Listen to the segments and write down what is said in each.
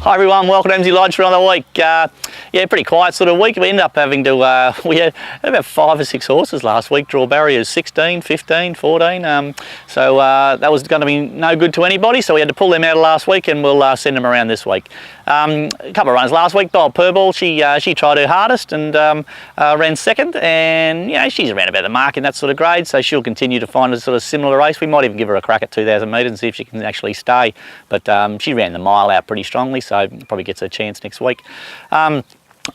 Hi everyone, welcome to Emsley Lodge for another week. Yeah, pretty quiet sort of week. We ended up having to, we had about 5 or 6 horses last week, draw barriers 16, 15, 14. So that was going to be no good to anybody, so we had to pull them out of last week and we'll send them around this week. A couple of runs last week. Bold Purple, she tried her hardest and ran second, and you know, she's around about the mark in that sort of grade, so she'll continue to find a sort of similar race. We might even give her a crack at 2,000 metres and see if she can actually stay, but she ran the mile out pretty strongly, so probably gets a chance next week.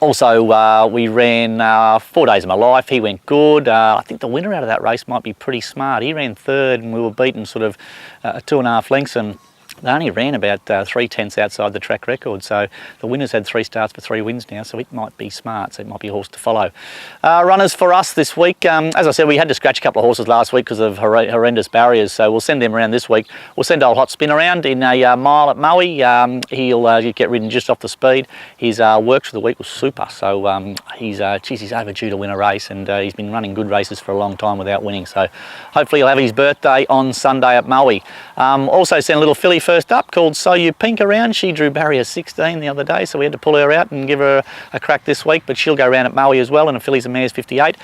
Also, we ran 4 Days of My Life. He went good. I think the winner out of that race might be pretty smart. He ran third and we were beaten sort of 2.5 lengths, and they only ran about 3/10 outside the track record, so the winner's had 3 starts for 3 wins now, so it might be smart, so it might be a horse to follow. Runners for us this week, as I said, we had to scratch a couple of horses last week because of horrendous barriers, so we'll send them around this week. We'll send old Hot Spin around in a mile at Maui. He'll get ridden just off the speed. His works for the week was super, so he's overdue to win a race, and he's been running good races for a long time without winning, so hopefully he'll have his birthday on Sunday at Maui. Also sent a little filly first up called So You Pink around. She drew barrier 16 the other day, so we had to pull her out and give her a crack this week, but she'll go around at Maui as well, and a fillies and mares 58.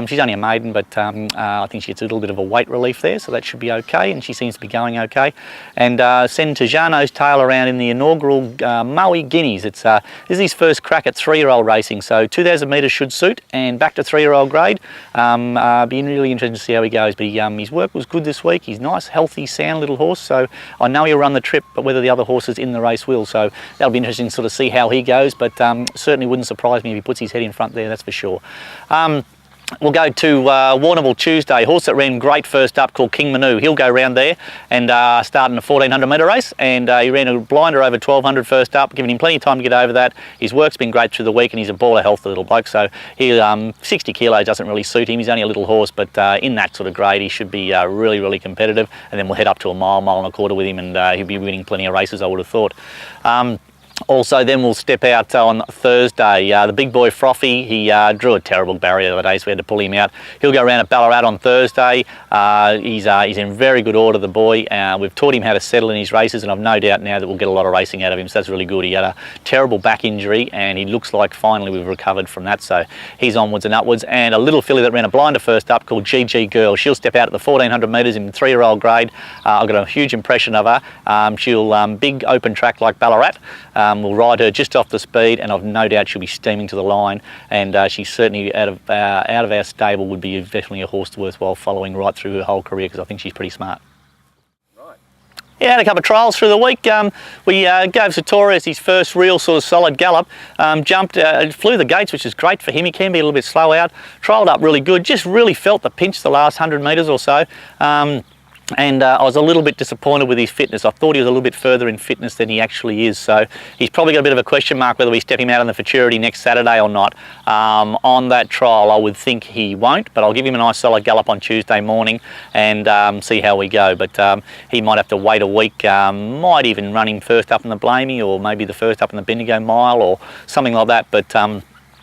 She's only a maiden, but I think she gets a little bit of a weight relief there, so that should be okay, and she seems to be going okay. And send Tajano's Tail around in the inaugural Maui Guineas. This is his first crack at 3-year-old racing, so 2,000 metres should suit, and back to 3-year-old grade. Be really interesting to see how he goes, but his work was good this week. He's nice, healthy, sound little horse, so I know he'll run the trip, but whether the other horses in the race will, so that'll be interesting to sort of see how he goes, but certainly wouldn't surprise me if he puts his head in front there, that's for sure. We'll go to Warrnambool Tuesday, horse that ran great first up called King Manu. He'll go round there and start in a 1,400 metre race, and he ran a blinder over 1,200 first up, giving him plenty of time to get over that. His work's been great through the week, and he's a ball of health, the little bloke, so he 60 kilos doesn't really suit him. He's only a little horse, but in that sort of grade he should be really, really competitive, and then we'll head up to a mile and a quarter with him, and he'll be winning plenty of races, I would have thought. Also, then we'll step out on Thursday. The big boy Frothy, he drew a terrible barrier the other day, so we had to pull him out. He'll go around at Ballarat on Thursday. He's in very good order, the boy. We've taught him how to settle in his races, and I've no doubt now that we'll get a lot of racing out of him, so that's really good. He had a terrible back injury, and he looks like finally we've recovered from that, so he's onwards and upwards. And a little filly that ran a blinder first up called GG Girl. She'll step out at the 1,400 metres in the 3-year-old grade. I've got a huge impression of her. She'll big open track like Ballarat. We'll ride her just off the speed, and I've no doubt she'll be steaming to the line, and she's certainly out of our stable would be definitely a horse worthwhile following right through her whole career, because I think she's pretty smart. Right. Yeah, had a couple of trials through the week. We gave Sertorius his first real sort of solid gallop. Jumped, flew the gates, which is great for him. He can be a little bit slow out. Trialled up really good, just really felt the pinch the last 100 metres or so. And I was a little bit disappointed with his fitness. I thought he was a little bit further in fitness than he actually is, so he's probably got a bit of a question mark whether we step him out on the futurity next Saturday or not. On that trial I would think he won't, but I'll give him a nice solid gallop on Tuesday morning and see how we go. But he might have to wait a week, might even run him first up in the Blamey, or maybe the first up in the Bendigo Mile or something like that. But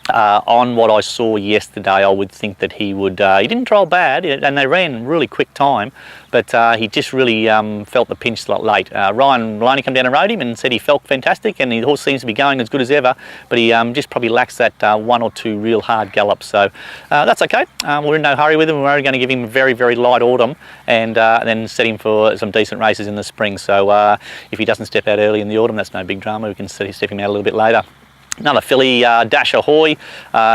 on what I saw yesterday, I would think that he would, he didn't trial bad, and they ran really quick time, but he just really felt the pinch a lot late. Ryan Maloney came down and rode him and said he felt fantastic, and the horse seems to be going as good as ever, but he just probably lacks that 1 or 2 real hard gallops, so that's okay. We're in no hurry with him. We're only going to give him a very, very light autumn, and then set him for some decent races in the spring, so if he doesn't step out early in the autumn, that's no big drama. We can step him out a little bit later. Another filly, Dash Ahoy,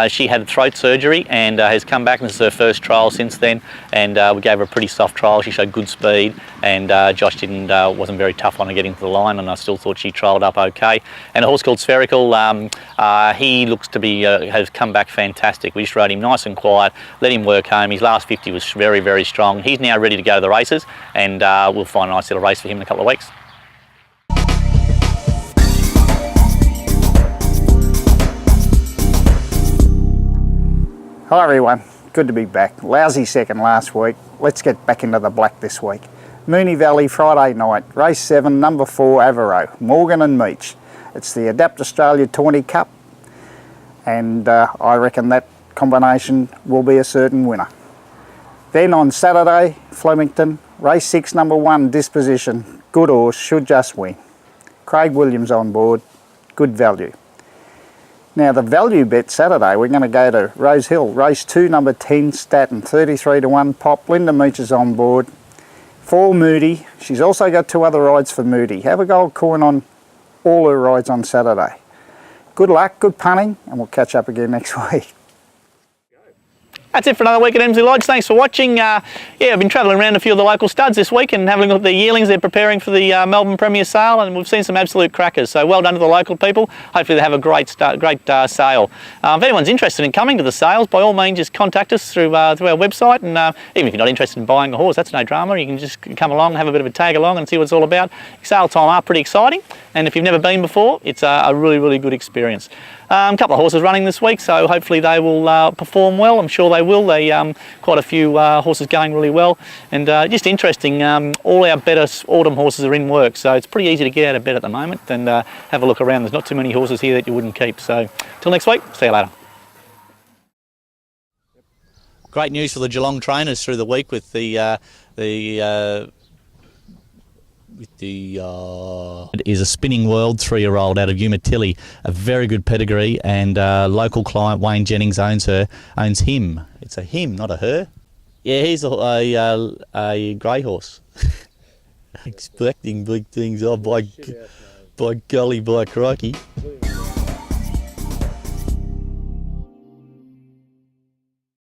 she had throat surgery and has come back, and this is her first trial since then, and we gave her a pretty soft trial. She showed good speed, and Josh wasn't very tough on her getting to the line, and I still thought she trialled up okay. And a horse called Spherical, he looks to be, has come back fantastic. We just rode him nice and quiet, let him work home. His last 50 was very, very strong. He's now ready to go to the races, and we'll find a nice little race for him in a couple of weeks. Hello everyone, good to be back. Lousy second last week. Let's get back into the black this week. Moonee Valley Friday night, race 7, number 4 Avero, Morgan and Meach. It's the Adapt Australia 20 Cup, and I reckon that combination will be a certain winner. Then on Saturday, Flemington, race 6, number 1 Disposition, good horse, should just win. Craig Williams on board, good value. Now the value bet Saturday, we're going to go to Rose Hill, race 2, number 10, Staten, 33 to 1 pop. Linda Meach is on board. For Moody, she's also got 2 other rides for Moody. Have a gold coin on all her rides on Saturday. Good luck, good punting, and we'll catch up again next week. That's it for another week at Emsley Lodge. Thanks for watching. Yeah, I've been travelling around a few of the local studs this week and having a look at the yearlings they're preparing for the Melbourne Premier Sale, and we've seen some absolute crackers. So well done to the local people. Hopefully they have a great sale. If anyone's interested in coming to the sales, by all means just contact us through our website, and even if you're not interested in buying a horse, that's no drama. You can just come along, have a bit of a tag along and see what it's all about. Sale time are pretty exciting, and if you've never been before, it's a really, really good experience. A couple of horses running this week, so hopefully they will perform well. I'm sure they will. They quite a few horses going really well, and just interesting. All our better autumn horses are in work, so it's pretty easy to get out of bed at the moment and have a look around. There's not too many horses here that you wouldn't keep. So till next week, see you later. Great news for the Geelong trainers through the week with it is a Spinning World 3-year-old out of Umatilli, a very good pedigree, and local client Wayne Jennings owns him. It's a him, not a her. Yeah, he's a grey horse. Expecting big things, by golly, by crikey.